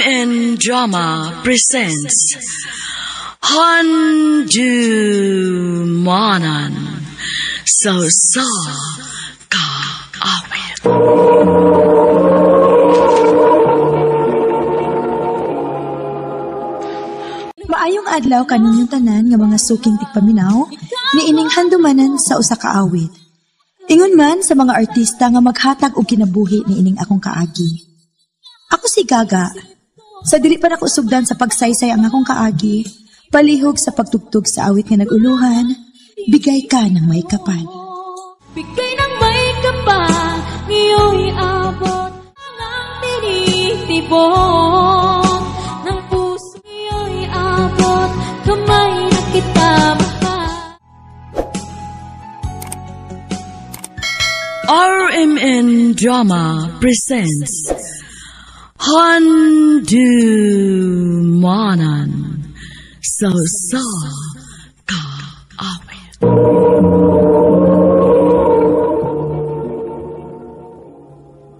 RMN Drama presents Handu Manan So Ka Awit. Maayong adlaw kaninyong tanan nga mga suking tigpaminaw ni ining handumanan sa usa ka awit. Ingon man sa mga artista nga maghatag og kinabuhi ni ining akong kaagi. Ako si Gaga. Sa dili pa nako sugdan sa pagsaysay ang akong kaagi, palihog sa pagtugtog sa awit nga naguluhan, bigay ka ng may kapal. Bigay ng may kapal, ngayong iabot ang tinitibok ng puso. Ngayong iabot, kamay na kita mahal. RMN Drama presents Handu Manan So Ka Awit.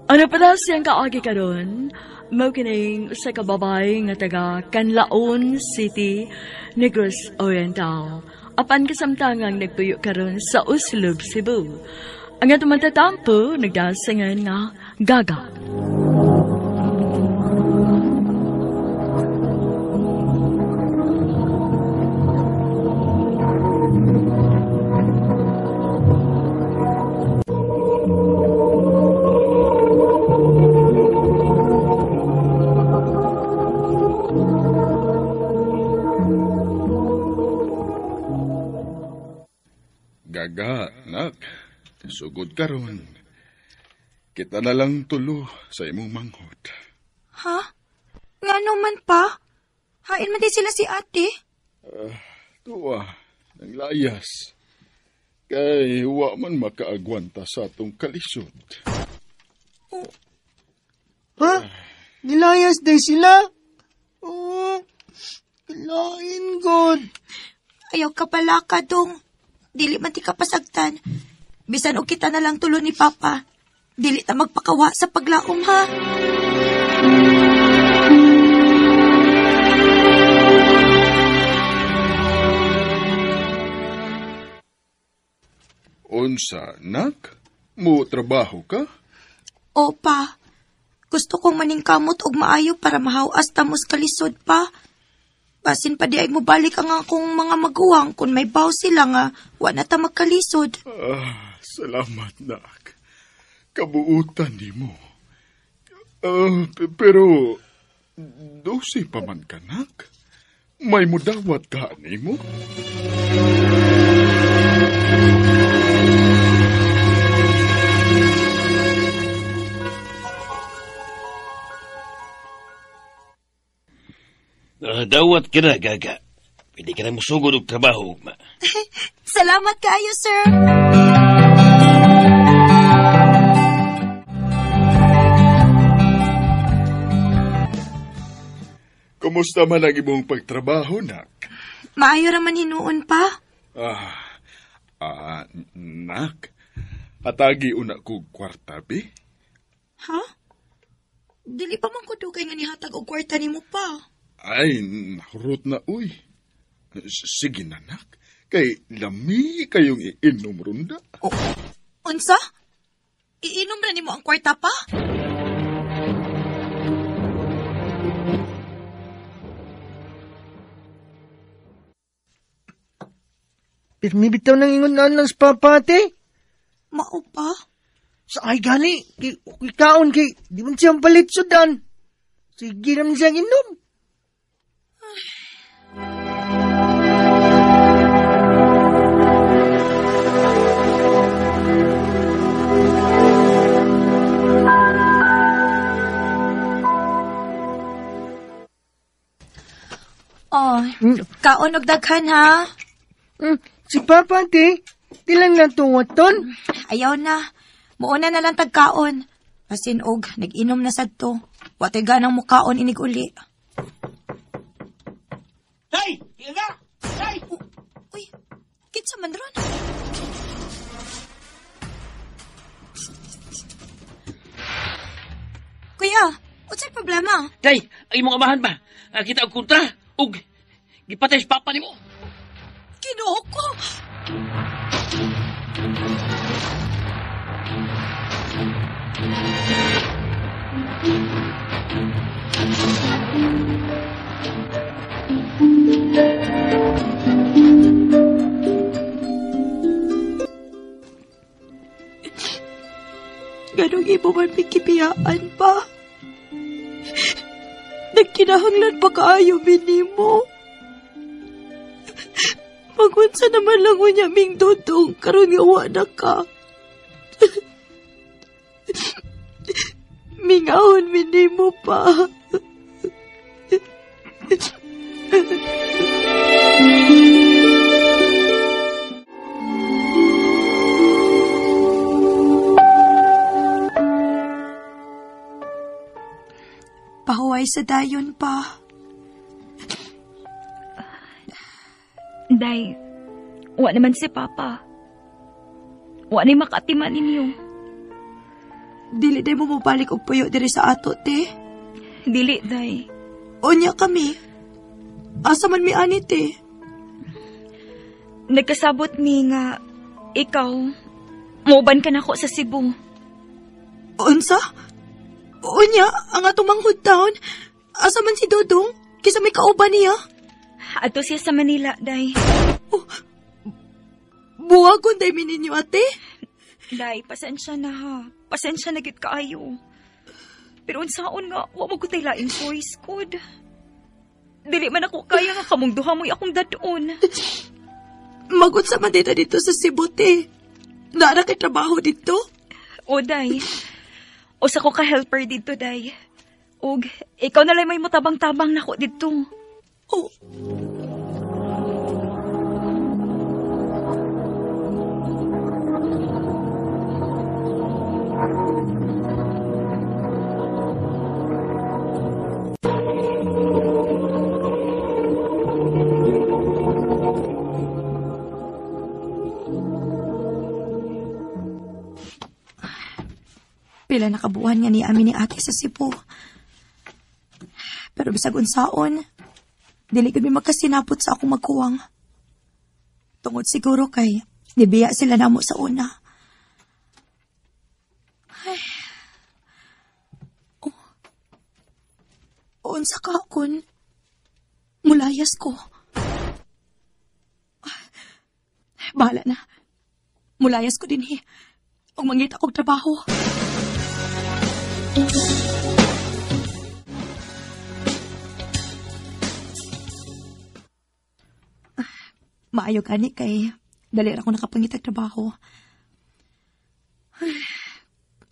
Ano pala siyang kaagi karon? Mao kining usa ka babae nga taga Canlaon City, Negros Oriental. Apan kasamtangang nagpuyo karon sa Uslob, Cebu. Ang atong matatampo nagdasingan nga Gaga. Gaga, nak. Sugod karon. Kita na lang tulo sa imong manghod. Ha? Nga naman pa? Hain man din sila si ate? Tuwa, nang layas. Kay wa man makaagwanta sa atong kalisod. Ha? Nilayas day sila? Oh, kalain god. Ayaw ka pala ka dong. Dili man ti kapasagtan. Bisan og kita na lang tulo ni Papa. Dili ta magpakawa sa paglaom ha. Unsa, nak? Mo trabaho ka? Opa, gusto kong maningkamot og maayo para mahawas tamos kalisod pa. Basin pa di ay mo balik ang akong mga maguwang kung may baw sila nga wala ta magkalisod. Salamat, nak. Kabuutan ni mo. Pero, 12 pa man ka, nak. May mudawat ka ni mo? Dawat ka na, Gaga. Pwede ka na musugod og trabaho, ugma. Salamat kayo, sir. Kumusta man ang imong pagtrabaho, nak? Maayo raman hinuon pa. Nak. Hatagi una ko kwarta, be? Ha? Dili pa man ko dugay nga nihatag og kwarta nimo pa. Ay, nahurot na, uy. Sige na, nak. Kay lami kayong iinom runda. Oh, unsa? Iinom na nimo ang kwarta pa? Pirmi bitaw nang ingon na lang sa papate. Mao pa? Sa ay gani, kay kaon kay, di man siyang palit sudan. Sige naman siyang inom. Oh, kaon og daghan ha. Si papate, di lang natuwaton. Ayaw na. Muuna na lang tagkaon. Pasin og, nag-inom na sad to. Wato'y ganang mukaon inig uli. Hey! Gaga! Hey! Uy, kitsa man ron. Kuya, Unsay problema? Day, ang imong amahan ba? Kita og kontra. Ug, gipatay sa papa ni mo. Ginoo ko. Ganong imo man pikipiyaan pa. Nagkinahanglan pa kaayo binimo. Magunsa naman lang unya ming dodong karon nga wala ka. Mingahon minimo pa. Pahuway sa dayon pa. Day, wa naman si Papa. Wa ni makatiman ninyo. Dili day mo mabalik og puyo diri sa ato, te. Dili, Day. Unya kami. Asa man mi ani, te? Nagkasabot mi nga ikaw, mauban ka na ko sa Cebu. Unsa? Unya, ang atong manghud taon. Asa man si Dodong? Kisa may kauban niya. Ato siya sa Manila, Day. Buwagon day mi ninyo, ate. Day, pasensya na ha. Pasensya na gid kaayo. Pero unsaon nga, wa mo ko tay laing choice, kod. Dili man ako kaya nga kamong duha mo'y akong dadon. Magunsa man dito sa Cebu, te. Naara kay trabaho dito? O, Day. Usa ko ka-helper dito, Day. Og, ikaw na lang may mutabang-tabang na ko dito. Oh. Pila na kabuuan nga ni amin ni ate sa Cebu. Pero bisag unsaon, dili kami magkasinapot sa akong magkuwang. Tungod siguro kay nibiya sila namo sa una. Ay. Oh. Unsa ka kun mulayas ko. Bahala na. Mulayas ko din og mangita kog trabaho. Maayo gani kay dali ra ko nakapangitag trabaho.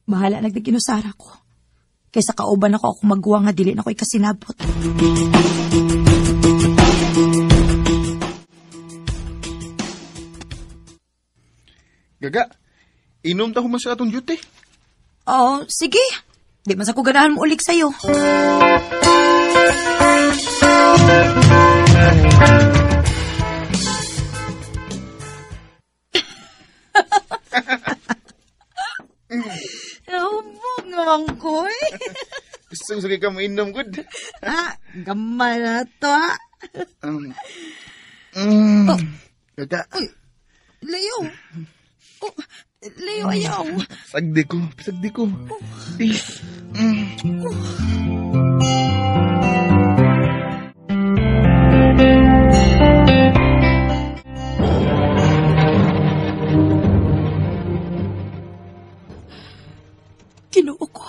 Bahala nagdiginusara ko. Kaysa kauban ako magguwa nga dili na ko'y kasinabot. Gaga, inom ta human sa atong duty. Oh, sige. Di mas ako ganahan mo ulik sa'yo. Naubog naman ko eh. Gusto sige ka mainom, good. Gamay na to Gaga. Leo. Leo, ayaw. Sagdi ko. Please. Ginoo ko.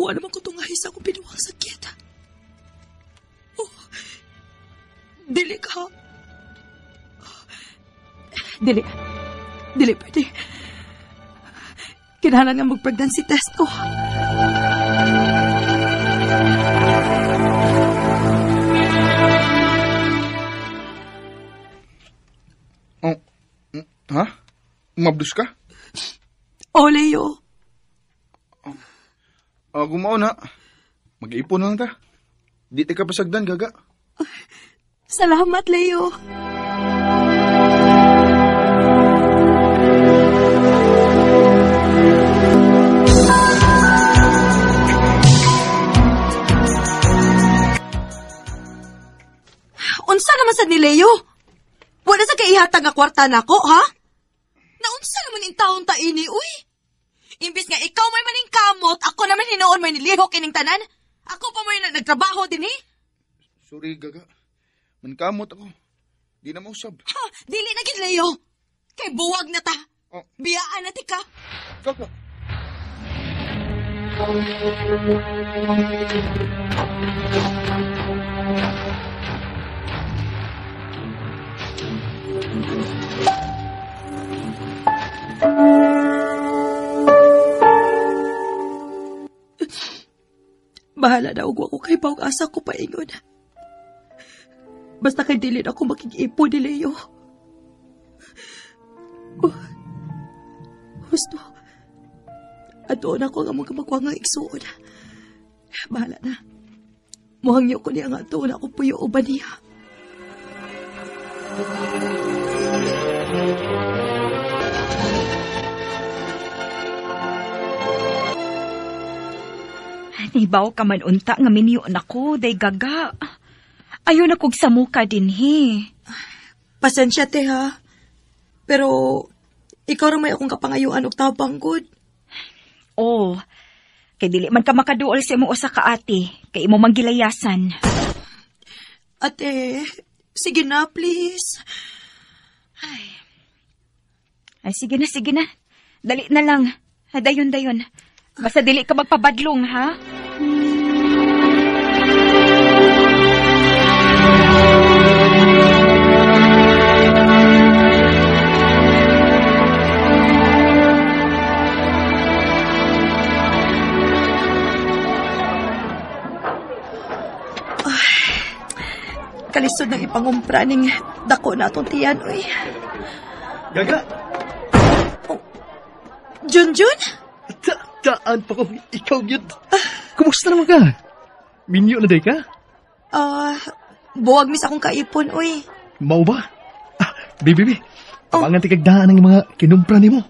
Wala naman ko tungahis ako binuwang sakit. Oh, dili ka. Dili pwede. Kailangan nga mag-pregnancy test ko. Oh, ha? Mabdus ka? Oh, Leo. Gumao na. Mag-iipon na lang ta. Di ka pasagdan, Gaga. Salamat, Leo. Unsa naman sa ni Leo? Wala sa kaihatag nga kwarta nako, ha? Naunsa naman in taon ta ini, uy? Imbis nga ikaw may maning kamot, ako naman hinuon may nilihok kining tanan. Ako pa may nagtrabaho din eh. Sorry, Gaga. Mankamot ako. Di na mausab. Ha, dili na gid Leo. Kay buwag na ta. Oh. Biyaan na ti ka. Gaga. Bahala na ugwa ko kay bawang asa ko paingon. Basta kay dili na ako makik-ipo ni Leo. Gusto. Ato na ko nga mga magwang nga igsuon. Bahala na. Muhangyo ko niya nga ato na ako puyo o ba niya. Nibaw ka man unta nga minyo nako, day Gaga. Ayaw na kog samuka din, he. Pasensya, te, ha? Pero, ikaw rin may akong kapangayuan og tabang, good. Oh, kay dili man ka makaduol sa imo usa ka ate, kay imo manggilayasan. Ate, sige na, please. Ay, sige na. Dali na lang. Dayon. Basta dili ka magpabadlong, ha? Kalisod ng ipangumpra ning dako na atong tiyan, uy. Gaga, Junjun? daan pa ko. Ikaw yun. Kumusta naman ka? Minyo na day ka? Buwag mis akong kaipon, uy. Mau ba? Bibi. Tabangan ti kagdaan ng mga kinumpra ni mo.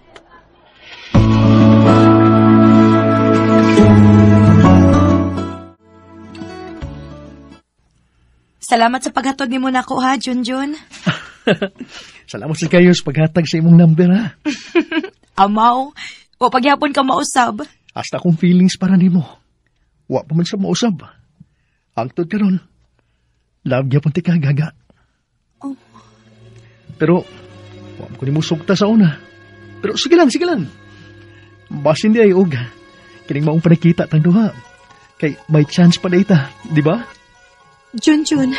Salamat sa paghatod ni mo nako, ha, Junjun? Salamat sa kayo sa paghatag sa imong number, ha? Amaw, o pagyapon ka mausab. Hasta akong feelings para ni mo. Wa pa man sa mausab. Hangtod ka ron. Love gyapon ti ka, Gaga. Oh. Pero, wa ko ni mo sugta sa una. Pero sige lang. Basin di ay og. Kining maong panakita tang duha. Kay may chance pa data, di ba? Junjun.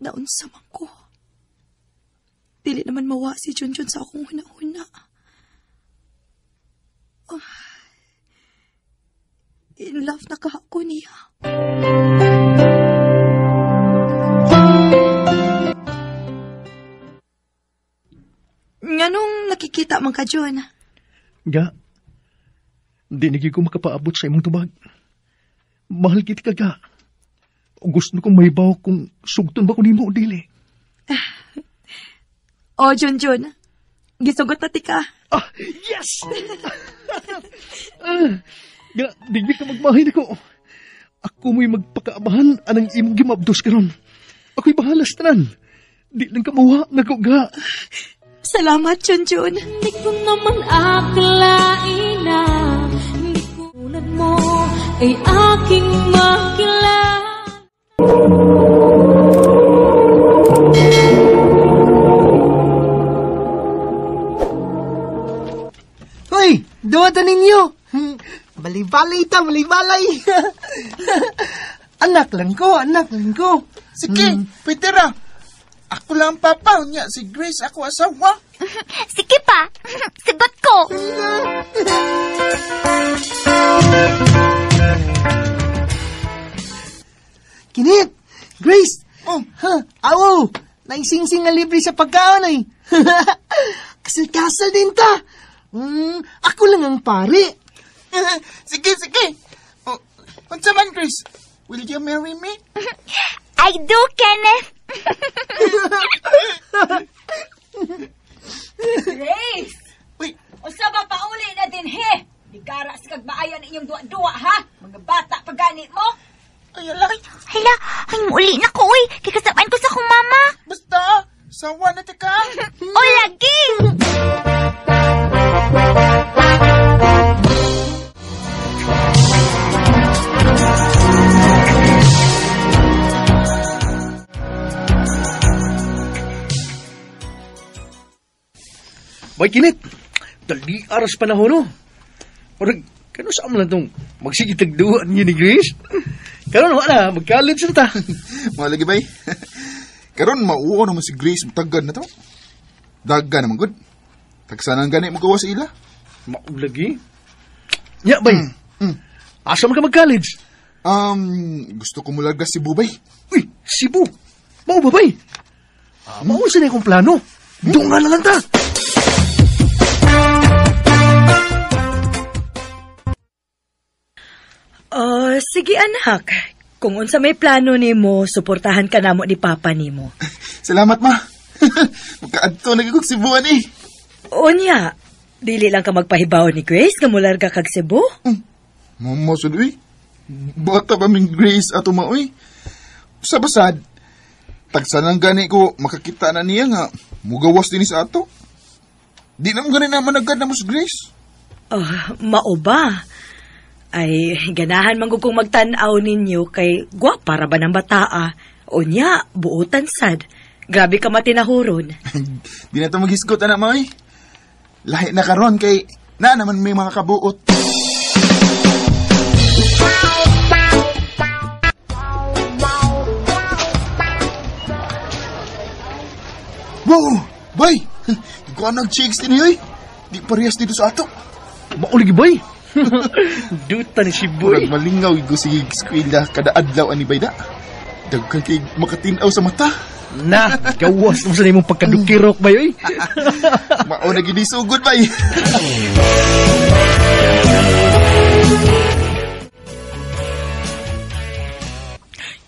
Naunsa man ko. Dili naman mawa si Junjun sa akong huna-huna. In love na kahako niya. Nganong nakikita man ka, Jun? Ga, di nagi ko makapaabot sa imong tubag. Mahal kiti ka, Ga. Gusto kong mahibaw kung sugton ba ko nimo o dili. Oh, Junjun. Gisugot na ti ka. Yes! Ga, di ka magmahay na ko. Ako mo'y magpakaabahan anang imong gimabdos karon. Ako'y bahalas tanan. Di lang kamuha na ko, Ga. Salamat, Junjun. Hindi ko naman akalain na hindi tulad mo ay aking makilala. Hoy, duwata ninyo. Balay-balay. Anak lang ko. Sige, pwede ra. Ako lang papa niya, si Grace ako asawa. Sige pa, sagot ko. Kinit! Grace! Awo! Naisingsing nga libre sa pagkaon ay. Kasal-kasal din ta. Ako lang ang pari. Sige. Unsa man, Grace? Will you marry me? I do, Kenneth. Grace! Uy, Usa ba pauli na din, he? Digara sa kagmaayan inyong duwa-duwa, ha? Mga bata, pagganit mo? ay alay. Hala, ay muli na ko, uy. Kikasapan ko sa akong mama. Basta, sawa na ta ka. O, lagi! Bay, Kinit. Dali aras panahon, no? Parang, kano saan mo lang itong magsigitagduan niya ni Grace? Karon wala, mag-college na ta. Malagi bay. Karon mauo naman si Grace matagan na to. Daga naman good. Tagsanang gani mo gawa sa ila. Maulagi. Ya, bay. Asa man ka mag-college? Gusto ko mulaga si Bubay. Uy, Cebu. Mao ba, bay? Mausa na akong plano. Doon nga na lang ta. Sige anak. Kung unsa may plano nimo, suportahan ka namo ni Papa nimo. Salamat ma. Magkaadto lagi kong Cebuan eh. Unya, dili lang ka magpahibaw ni Grace nga mularga kag Cebu? Mama sudoy. Bata pa ming Grace ato maoy. Sa basad, tagsanang gani ko makakita na niya nga mugawas din sa ato. Di naman gani naman agad na mo si Grace. Mao ba? Ay, ganahan man kung magtanaw ninyo kay gwapa ra ba ng bataa. Unya, buutan sad. Grabe ka matinahuron. Di na ito maghisgot na maoy. Lahi na karon kay na naman may mga kabuot. Wow! Bay! Di ko nag-chicks din eh. Di parehas dito sa ato. Mauligi, bay. Duta ni si Boy. Murag malingaw igo si eskwela kada adlaw ani bayda. Dagkay kay makatinaw sa mata. Na, gawas mo sa nimong pagkadukirok, bay, oy. Mao na gid sugod bay.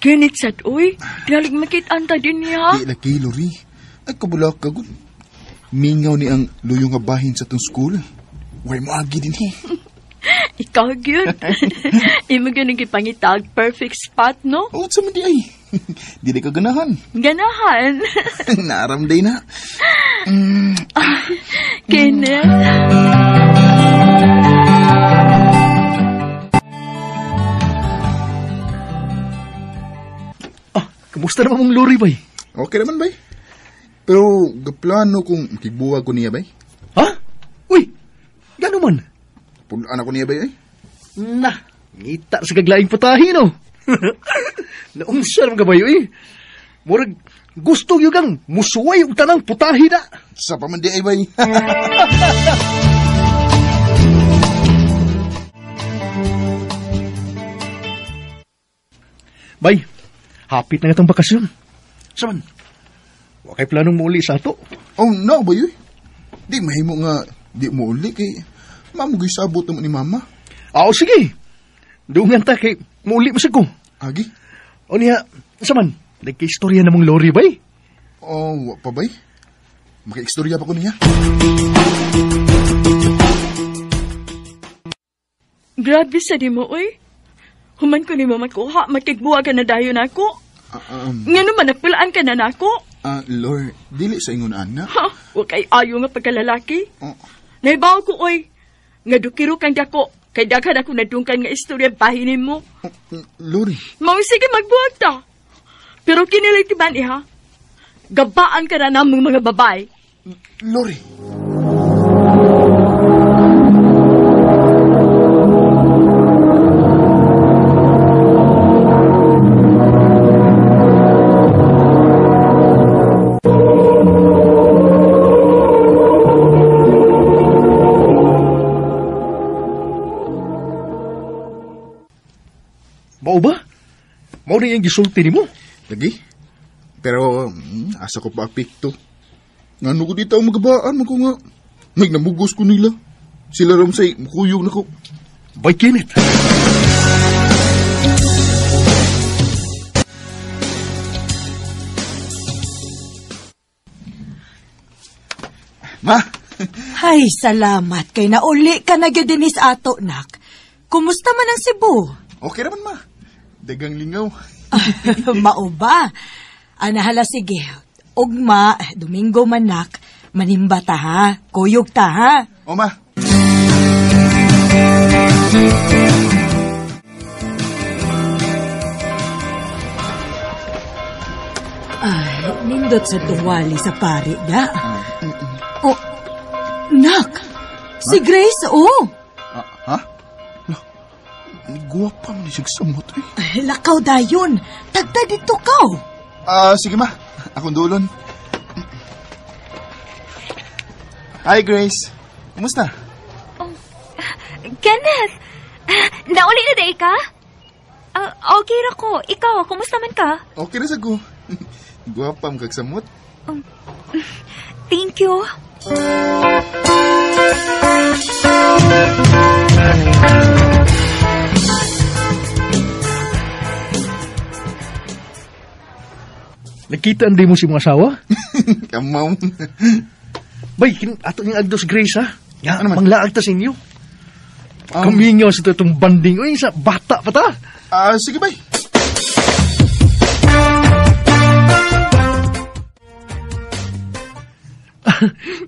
Kinit sad, uy. Galing makitanta din niya. Di laki Lori. Ay kabulak ka gud. Mingaw ni ang luyong nga bahin sa tong school. Way mo agi din eh. Ikaw, yun. Imo ganun kipangitag perfect spot, no? Oo, sa mandi ay. Di ka ganahan. Ganahan. Naramday na. Kenneth. Kamusta naman mong Lori, bay? Okay naman bay. Pero gaplano kung makigbuwag ko niya bay. Ha? Uy, gano'n man? Pulaan ako niya bay ay. Na, ngita sa kaglaing putahi, no? Naungsar ka ba yun, eh? Murag, gusto yung kang musuway yung tanang putahi na. Sa pamandi ay bay. Bay, hapit na nga itong bakasyon. Saman, wakay planong muuli sa ato. Oh no bay. Di mahimo nga di mo uli kay mamugoy sabot naman ni mama. Sige. Dungan ta kay muuli mo sa ko. Agi? O niya, saman, nagka-istorya na mong Lori, bay? Wa pa bay? Maka-istorya pa ko niya. Grabe sa di mo, uy. Human ko ni mo makuha, makigbuwa ka na dayon ako. Nga naman, napulaan ka na nako. Lord, dili sa ingon anak. Ha? Huwag kay ayo nga pagkalalaki. Oh. Naibaw ko, oy. Nga dukiro kang dako. Kay daghan ako nadungkan nga istorya bahinin mo. Lori. Mao sige magbuhat ta. Pero kinilig tiban iha. Gabaan ka na namong mga babae. Lori. Mao ba? Mao na yung gisulti ni mo? Lagi? Pero, asa ko pa apikto. Nga ko dito ang magabaan mo ko nga. May namugos ko nila. Sila ram say, mukuyog na ko. Bay, Kenneth. Ma, Ay, salamat kay nauli ka na gyud dinis ato, nak. Kumusta man ang Cebu? okay naman ma. Dagang lingaw. Mao ba? Anahala sige. Ugma, Domingo man nak, manimba ta ha. Kuyog ta ha. O ma, Ay, nindot sa tuwali sa pari da. Oh, nak! Si Grace, oh! ha? Ni guwapa man siya samot eh. Ay, lakaw dayon. Tagda dito kaw. Sige ma, akong dulon. Hi Grace, kumusta? Kenneth! Nauli na day ka? Okay ra ko. Ikaw, kumusta man ka? Okay na sa ko. Guwapa mo kagsamot. Thank you. Nakita hindi mo si mga asawa? Kamaw. Bay, ato yung agdos Grace ha. Ya, Ano man? manglaag ta sa inyo. Kamingaw sa itong banding. Uy, sa bata pa ta. Sige bay.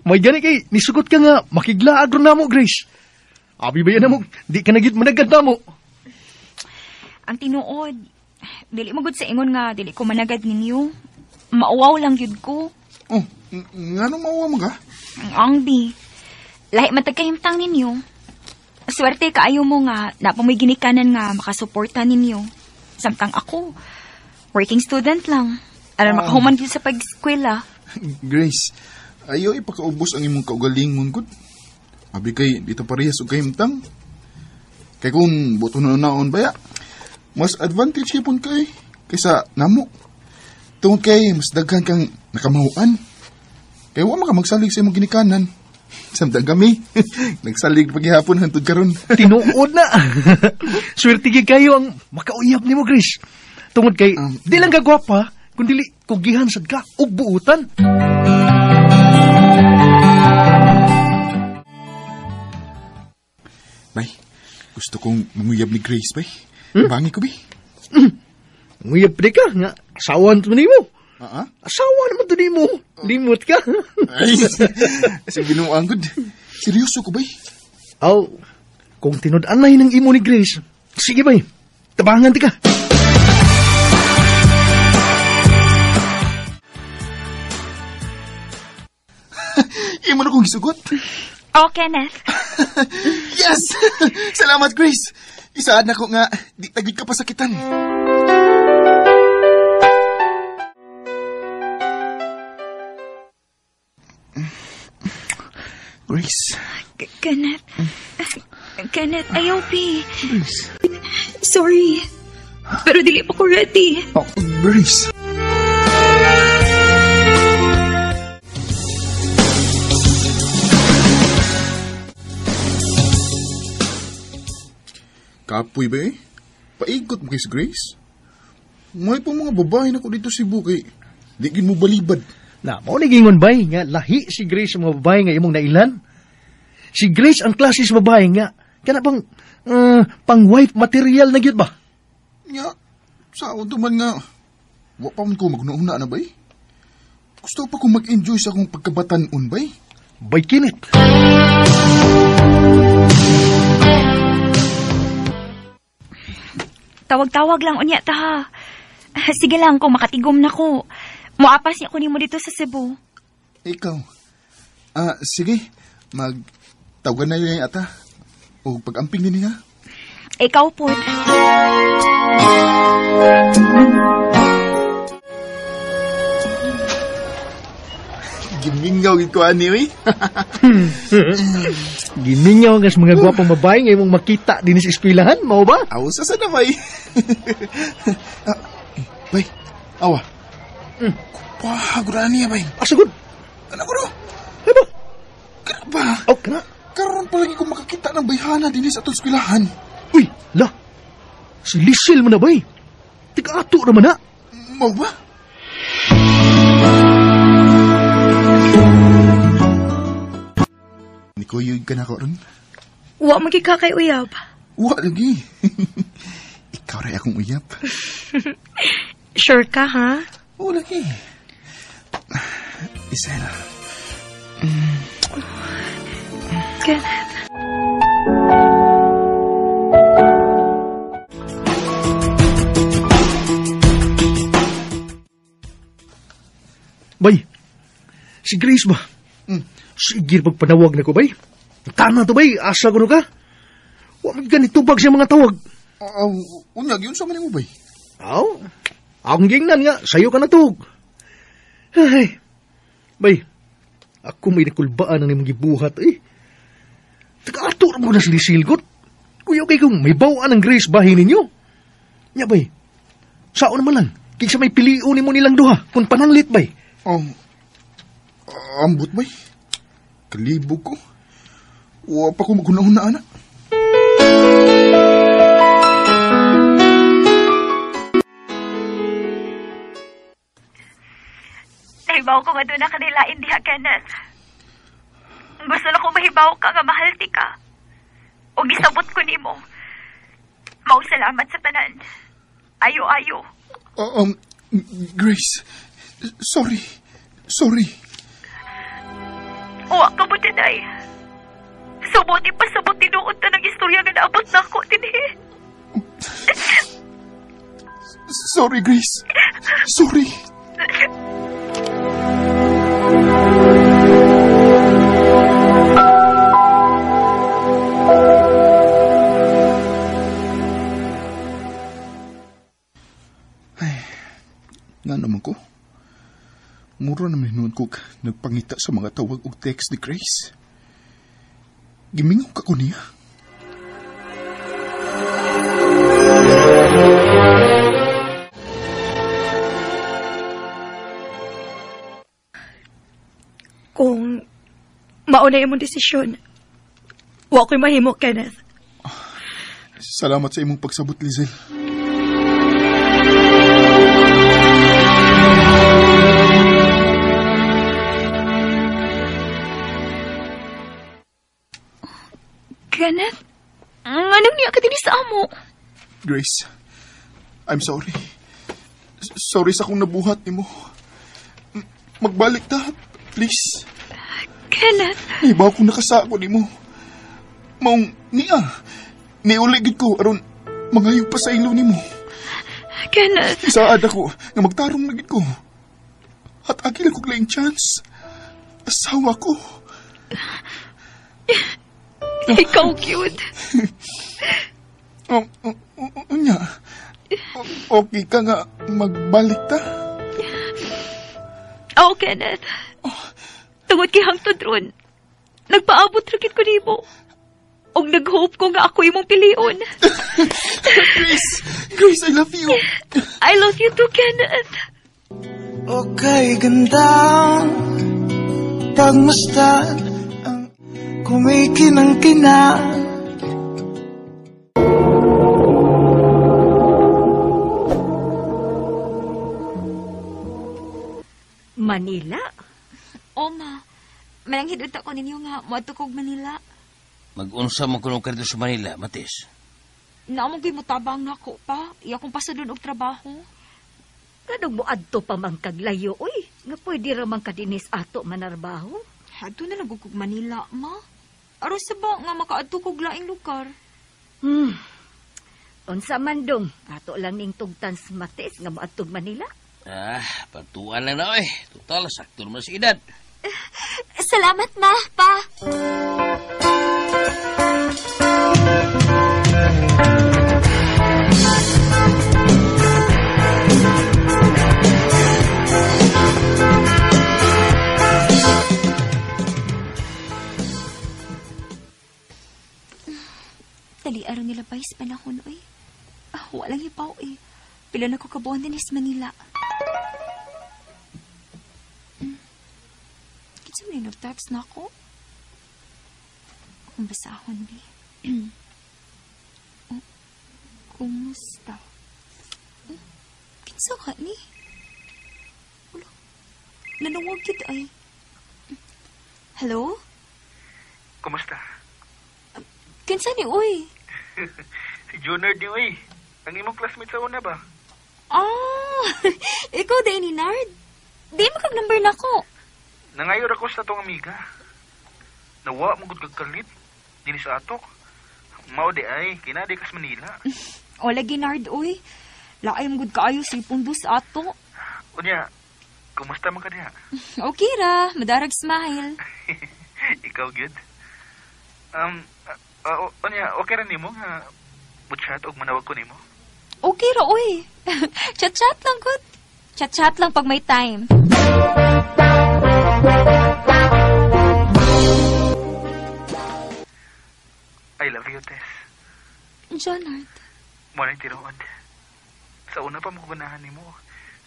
May gani kay, nisugot ka nga, makiglaag ron na mo, Grace. Abi ba yan na mo, di ka nagit managad na mo. Ang tinuod, dili magud sa ingon nga, dili ko managad ninyo. Mauwaw lang yun ko. Oh, nga nung mauwa mo ka? Ang bi, lahi matagkahimtang ninyo. Swerte kaayo mo nga, napamoy ginikanan nga makasuporta ninyo. Samtang ako, working student lang. Alam makahuman yun sa pag-eskwela. Grace, ayaw ipakaubos ang imong kaugalingon gud. Abi kay dito parehas og kahimtang. Kay kung buto na naon baya, mas advantage hipon kay kaysa namo. Tungod kay mas daghan kang nakamahuan. Kay wa man ka magsalig sa imong ginikanan. Samtang kami, nagsalig paghihapon hangtod karon. Tinuod na. Swerte gid kayo ang makauyab ni mo, Grace. Tungod kay, di lang ka gwapa, kundi kugihan sad ka og buutan. Bay, gusto kong manguyab ni Grace, bay. Bangi ko, bay. Nguyab di ka, nga asawan to ni mo. Asawa naman to ni mo. Limot ka. Ay, sa binuang gud. Seryoso ko, bay. Aw, kung tinud-anay ng imo ni Grace, sige bay, tabangan ti ka. Imo na kong isugot. Oh, Kenneth. Yes! Salamat, Grace. Isaad na ko nga, di tagig ka pasakitan. Grace. Kenneth. Kenneth, ayaw, P. Sorry. Pero dili pa ko ready. Oh, Grace. Kapoy ba eh? Paigot mo kay si Grace? May pa mga babae na ko dito si Bukay. Di gin mo balibad. Na, mo nagingon bay, nga lahi si Grace ang mga babae nga imong nailan. Si Grace ang klase sa babae nga, kana bang pang-wife material na gyud ba? Nya, saon man nga, wa pa man ko magnuuna na bay. Gusto pa ko mag-enjoy sa akong pagkabatan-on bay. Bay kinit. Tawag-tawag lang unya ta ha. Sige lang kung makatigom na ko. Muapas niya ko nimo dito sa Cebu. Ikaw. Sige. Tawagan na yun ata. O pag-amping din niya. Ikaw po. Gimingaw ko ani eh. Gimingaw nga sa mga gwapong babae nga imong makita din sa eskwelahan, mao ba? Aw, sa na bay. Bay, awa. Pagura niya bay. Asugod. Ano ko do? Ay ba? Karaba. Oh, kana? Karon pa lagi ko makakita ng bayhana din sa atong eskwelahan. Uy, la. Si Lisil mo na bay. Tika-ato naman na. Mau ba? Ikuyog ka na ko ron. Wa magkikakay uyab. Wa lagi. Ikaw rin akong uyab. Sure ka, ha? Oo lagi. Isela. Kenneth. Bay, si Grace ba? Sige pagpanawag na ko, bay. Tana to, bay. Asa ko no ka? Huwag ganito bag siya mga tawag. Unyag, yun sa manin mo, bay. Aw, akong gingnan nga. Sa'yo ka na tawag. Ay, bay, ako may nakulbaan ang imong gibuhat, eh. Taga-ato mo na silisilgot. Kuya, okay kung may bawaan ng Grace bahay ninyo. Nya, bay, saan naman lang? Kaysa may piliunin mo nilang duha, kung pananglit, bay. Ambot, bay. Kalibog ko. Wa pa ko magunahon na, anak. Nahibaw ko nga doon na kanilain diha, Kenneth. Gusto na ko mahibaw ka nga mahal ti ka. O gisabot ko nimo. Mau salamat sa tanan. Ayo-ayo. Grace, sorry. Uwa ka mo, Tinay. Subuti pa sabot tinuod na ng istorya nga naabot na ako, Tinay. Sorry, Grace. Sorry. Nga naman ko. Mura naman noon ko nagpangita sa mga tawag o text ni Grace. Gimingaw ka ko niya. Kung mauna imong desisyon, wa ko'y mahimo, Kenneth. Salamat sa imong pagsabot, Lizel. Kenneth, anong niya ka din sa amo? Grace, I'm sorry. Sorry sa kung nabuhat ni mo. Magbalik ta, please. Kenneth. Ibaw kung nakasako ni mo. Maong niya. Niuligid ko aron mangayo pa sa ilo ni mo. Kenneth. Isaad ako nga magtarong na gid ko. At agil ko klayang chance. Asawa ko. Ikaw cute. Nya, okay ka nga magbalik ta? Oo, Kenneth. Tungod kay hangtod ron, nagpaabot rakit ko nimo. Og nag-hope ko nga ako imong pilion. Grace, I love you. I love you too, Kenneth. Okay, ganda pagmasdan ang kumikinang-kinang. Manila? O, ma. Malanghid ko ninyo nga, matukog Manila. Mag-unsa mo kuno ka dito sa Manila, Matis? Naamong mo tabang na ako pa. Iya kong pasadun og trabaho. Kanong mo adto pa man kaglayo, uy. Nga pwede ramang kadinis ato manarbaho. Adto na lang kog Manila, ma. Aron sa ba nga makaadto kog laing lugar? Unsa man dong, ato lang ning tugtan sa Matis nga moadtog Manila. Patuan lang na eh. Total, sakto naman sa edad. Salamat, ma, pa. Tali-araw nila pa sa panahon, oy. Walang ipaw, eh. Pila na ko kabuhan din sa Manila. Kinsa mo yung nag-text na ako? Akong basahon, di. Kumusta? Kinsa ka ni? Wala. Nanawag yun ay. Hello? Kumusta? Kinsa ni, uy? Si Junard ni, uy. Ang imong classmate sa una ba? Ah, ikaw din ni Nard. Di mo kag number na ko. Nangayor ako sa tong amiga. Nawa mo gud kag kalit. Dili sa atok. Mao di ay, kinadi kas Manila. O lagi, Nard, uy. Laay mo gud kaayo si pundos ato. Unya, kumusta man ka diha? Okay ra, madarag smile. Ikaw good. Unya, okay ra nimo nga butchat og manawag ko nimo? Okay ra, uy. Chat-chat lang, good. Chat-chat lang pag may time. I love you, Tess. Jonard. Morning, tirood. Sa una pa mo gunahan nimo.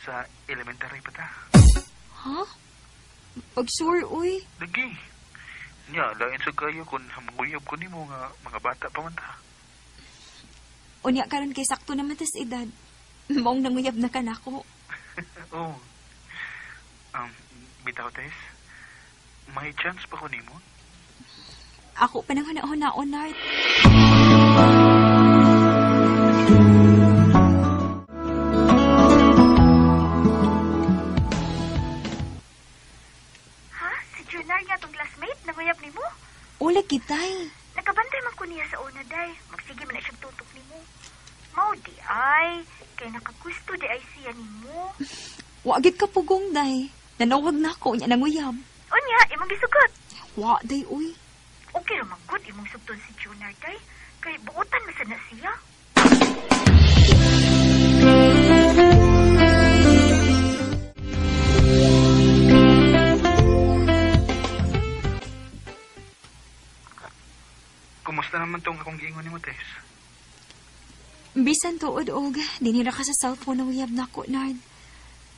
Sa elementary pa ta. Ha? Pag sure, uy. Lagi. Nya, lain sa kayo kung hamuyab ko nimo nga mga bata pa man ta. Unya karon kay sakto naman tas edad. Maong nanguyab na ka nako. Oh. Bitaw, Tess. May chance pa ko nimo? Ako pa nang huna-hunaon, Nard. Ha? Si Junard nga tong classmate? Nanguyab ni mo? Ula kitay. Nakabantay man ko niya sa una, day. Magsige man na siyang tutok ni mo. Mao di ay. Kaya nakagusto di ay siya ni mo. Wagit ka pugong, day. Nanawag na ako niya nanguyab. Unya, imong gisugot. Wa, day, uy. Okay ramang good imong sugton si Junard, day. Kay buutan na sana siya. Kumusta naman tong akong giingon nimo, Tess? Bisan tuod, og. Dinira ka sa cellphone na uyab na ako, Nard.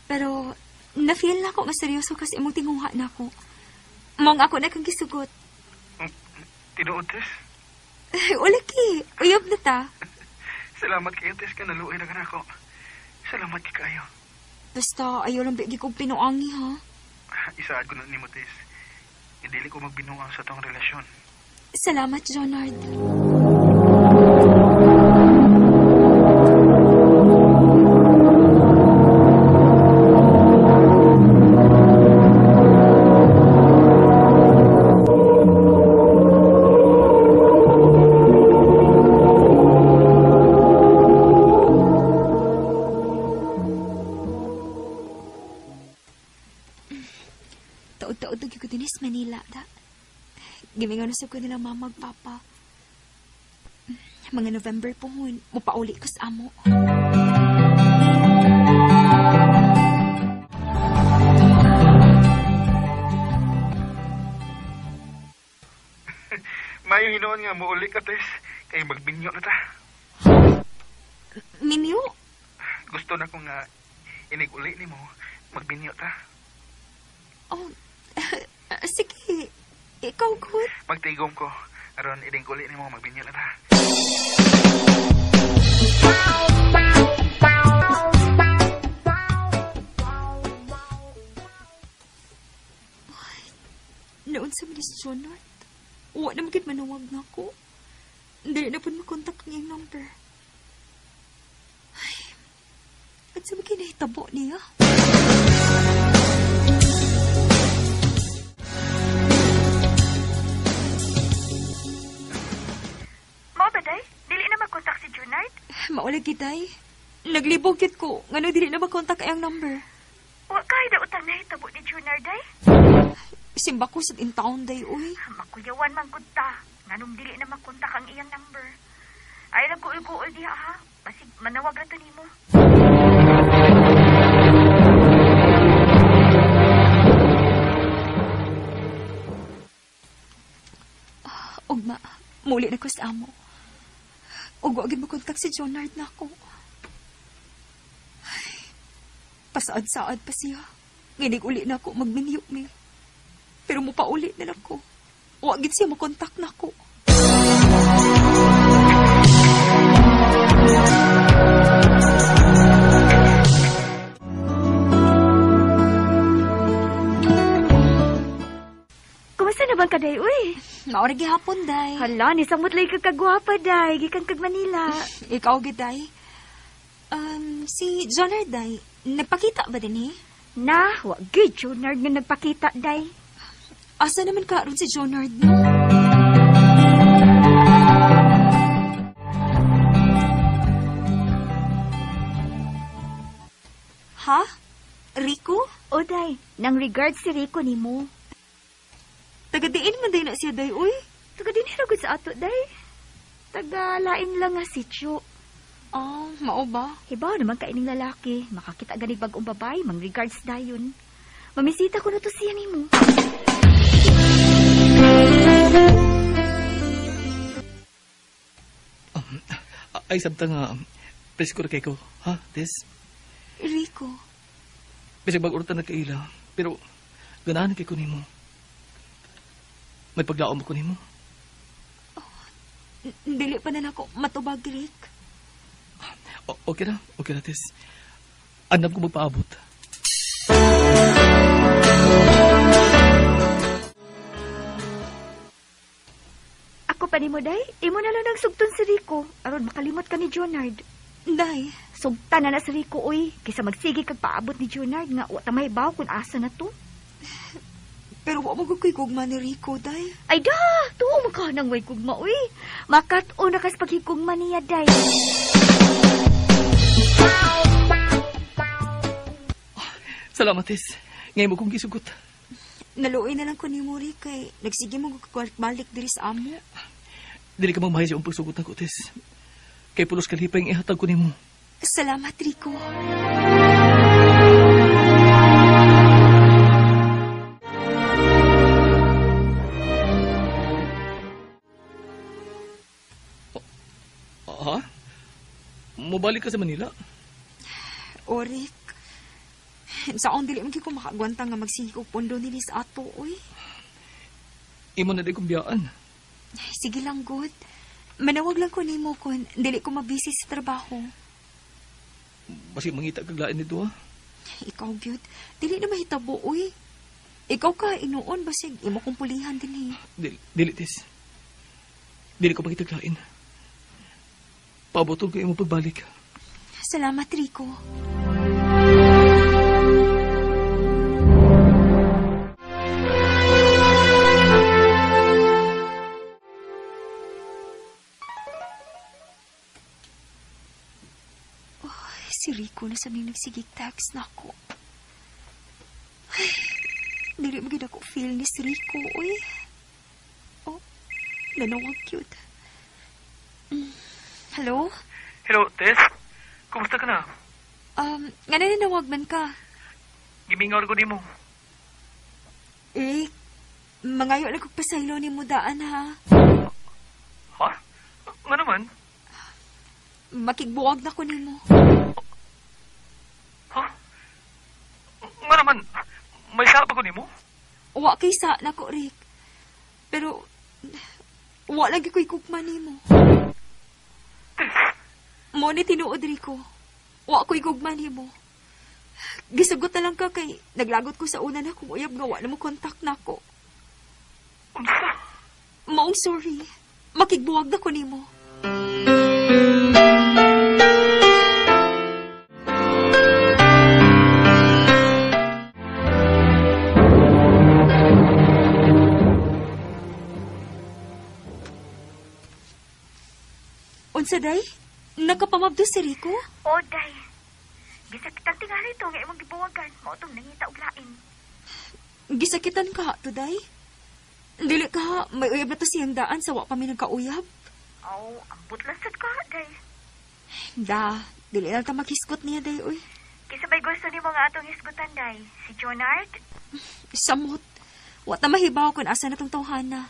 Pero, na-feel na ako nga seryoso kasi imong tinguha na ako. Mong ako na kang gisugot. Tinuod, Tess? Ulaki, uyab na ta. Salamat kayo, Tess, ka naluoy na ka na ako. Salamat kayo. Basta, ayaw lang bigi kong pinuangi, ha? Isaad ko na ni mo, Tess. Hindi ko magbinuang sa tong relasyon. Salamat, Jonard. Taod-taod na ko din is Manila, da. Gimingan na ko nila mama ag papa. Mga November po hun, mupauli ko sa amo. Mayo hinoon nga, muuli ka, Tess. Kaya magbinyo na ta. Minyo? Gusto na ko nga inig-uli ni mo, magbinyo ta. Oh, sige. Ikaw, good. Magtigom ko. Aron, inig-uli ni mo, magbinyo na ta. Noon sa Minis Jonard, huwag na magit manawag na ako. Dali na po makontak ang iyong number. Ay, at sa maging nahitabo niya. Mao ba, day? Dili na magkontak si Junard? Maulag kitay. Naglibog kit ko. Ngano dili na makontak ang number. Wa kay da utang na hitabo ni Junard, day? Simba ko sa in-town, day, uy. Makuyawan man gud ta. Nganong dili na makontak ang iyang number. Ay nagkuul-kuul diha, ha? Basig manawag ra to nimo. Ugma, muli na ko sa amo. Ug wag mo kontak si Jonard na ako. Ay, pasaad-saad pa siya. Nginig uli na ako magminyo-mi. Pero mo pa uli na ako. Wag gid siya makontak na ako. Kumusta na bang kaday, uy? Maura gihapon, day. Hala, ni samot lay kagwapa, day. Gikan kag Manila. Ikaw, day. Si Jonard, day. Nagpakita ba din eh? Na, wag gid Jonard nga nagpakita, day. Asa naman ka ron si Jonard, no? Ha? Rico? O, day. Nang regards si Rico ni mo. Taga-diin man day na siya, day, uy. Taga-din hiragod sa ato, day. Taga-lain lang nga sityo. Oh, mao ba? Hibaw naman kaining lalaki. Makakita ganig bagong babay, mang regards dayon. Mamisita ko na to siya ni mo. Ay, sabta nga, presko na kay ko. Ha, Tess? Rico. Bisag bag-urutan na kaila. Pero, ganahan kay ko nimo. May paglaom ako nimo. Dili pa na ako matubag, Rick. Okay na, Tess. Andam ko magpaabot. Ako pa ni mo, day. Imo na lang nagsugton si Rico. Aron makalimot ka ni Jonard. Day. Sugtan na si Rico, uy. Kaysa magsige kag paabot ni Jonard nga wata may baw kung asa na to. Pero wa mo ko'y kugma ni Rico, day. Ay da! Tuo mo ka nang way kugma, uy. Makat-o na kas paghigugma niya, day. Salamat, Tess. Ngayon mo kong gisugot. Naluoy na lang ko ni Mori kay nagsige mo balik diri sa amo. Dili ka magmahay sa pagsugot na ko, Tess. Kay pulos kalipay ang ihatag ko nimo. Salamat, Rico. Ha? Mabalik ka sa Manila? O, Rick. Saong dili man ko makagwanta nga magsige ko pondo nili sa ato, uy. Imo na di kong biyaan. Sige lang, good. Manawag lang ko nimo kung dili ko mabisi sa trabaho. Basi mangita kaglain nito, ha? Ikaw, good. Dili na mahitabo, uy. Ikaw ka, inuon, basig imo kong pulihan din, eh. Dili, Tess. Dili ko makitaglain. Pabotol ko imo pagbalik. Salamat, Rico. Si Rico na sa nang nagsigig text na ako. Ay, dili magiging ako feel ni si Rico, uy. Oh, nanawag cute. Hello? Hello, Tess. Kumusta ka na? Nga nanawag man ka. Gimingor ko ni mo. Rick, mangayo na kong pasaylo ni mo daan, ha? Ha? Nga naman? Makigbuwag na ko ni mo. Ha? Nga naman, may sapa ko ni mo? Wa kay sa na ko, Rick. Pero, wa lagi ko'y kukma ni mo. Mo ni tinuod, Rico. Wa ko'y kukma ni mo. Gisagot na lang ka kay naglagot ko sa una na kung uyab nga wa na mo kontak na ko. Maong sorry. Makigbuwag na ko ni mo. Unsa day? Nakapamabdo si Rico? O, day. Gisakitan tingali to nga imong gibuwagan. Mao tong nangita og lain. Gisakitan ka, today? Dili ka, may uyab na to siyang daan sa wa pa mi nagkauyab. Aw, ambot lang sad ka, day. Da, dili lang ta maghiskot niya, day, uy. Kisa may gusto nimo nga atong hisgutan, day. Si Jonard? Samot. Wa ta mahibaw kung asa na tong tawhana.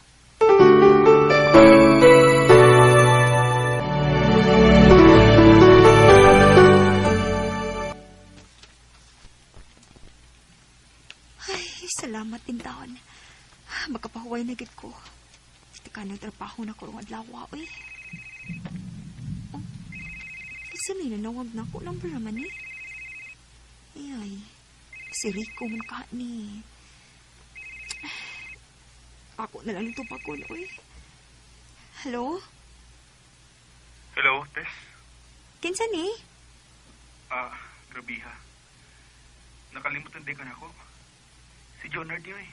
Salamat din taon. Makapahuway na gid ko. Tika na trabaho na ko rong adlaw, uy. Oh, kasi nanawag na ko. Number naman, eh. Ay, si Rico man ka ni. ako na lang ito pakon, uy. Hello? Hello, Tess. Kinsa ni? Grabe ha. Nakalimutan din ka na ako. Si Jonard yun eh.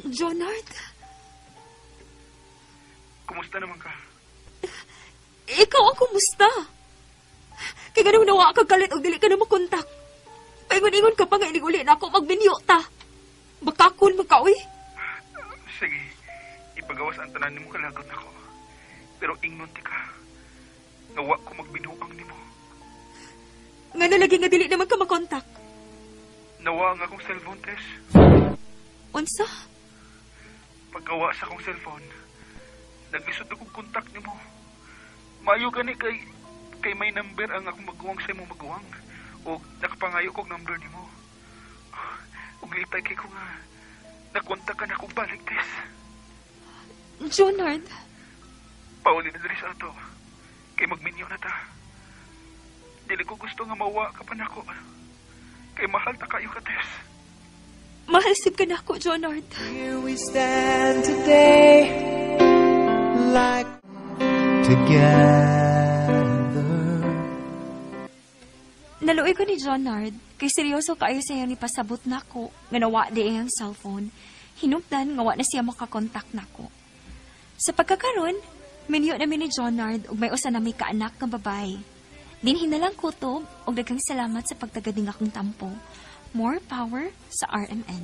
Jonard? Kumusta naman ka? Ikaw ang kumusta? Kaya ganun nawa kag kalit o dili ka na makontak. Paingon-ingon ka pa nga inig uli na ako magbinyo ta. Bakakon mo ka, uy. Sige, ipagawas ang tanan ni mo kalagot ako. Pero ingnon ti ka. Nawa ko magbinuang ni mo. Nga na lagi nga dili naman ka makontak. Nawa nga akong cellphone, Tess. Unsa? Paggawa sa akong cellphone, naglisod akong kontak ni mo. Mayo gani kay may number ang akong maguwang sa mo maguwang. O nakapangayo kong number ni mo. Ug lipay kay ko nga nakontak ka na akong balik, Tess. Jonard? Pauli na dali sa ato. Kay magminyo na ta. Dili ko gusto nga mawa ka pa nako. Kay mahal ta kayo ka, Tess. Mahalsip ka na ako, Jonard. Here we stand today, like together. Naluoy ko ni Jonard, kay seryoso kaayo siya ni pasabot na ko, nga nawa di iyang cellphone. Hinungdan nga wa na siya makakontak na ko. Sa pagkakaroon, minyo namin ni Jonard ug may usa na may kaanak nga babae. Dinhin na lang kutob ug daghang salamat sa pagtagading akong tampo. More power sa RMN.